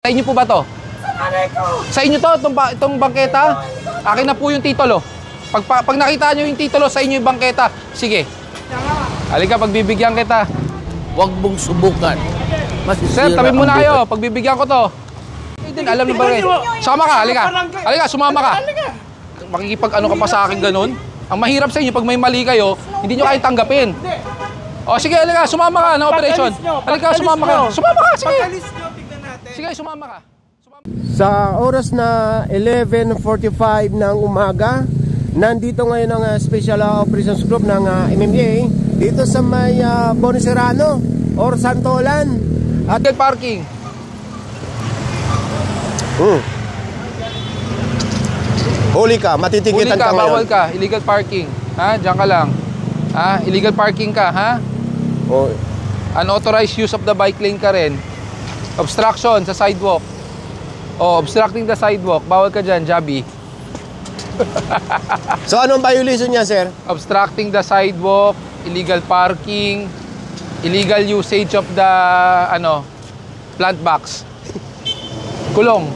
Sa inyo po ba to? Sa inyo to, itong bangketa? Akin na po yung titulo. Pag nakita nyo yung titulo, sa inyo yung bangketa. Sige. Halika, pagbibigyan kita. Huwag mong subukan. Sir, tabi muna kayo. Pagbibigyan ko to. Hindi din, alam na ba rin? Sama ka, halika. Halika, sumama ka. Makikipag ano ka pa sa akin ganun? Ang mahirap sa inyo, pag may mali kayo, hindi nyo kayo tanggapin. O sige, halika, sumama ka ng operation. Halika, sumama ka. Sumama ka, sige. Sige, sumama ka. Sa oras na 11:45 ng umaga, nandito ngayon ang Special Operations Group ng MMA dito sa may Boniserrano or Santolan at parking. Huli ka, matitikitan ka ngayon. Bawal ka, illegal parking. Ha, diyan ka lang. Ha, illegal parking ka, ha? Oh. Unauthorized use of the bike lane ka rin. Obstruction sa sidewalk. Oh, obstructing the sidewalk. Bawal ka dyan, Jabi. So anong violation niya, sir? Obstructing the sidewalk, illegal parking, illegal usage of the plant box. Kulong.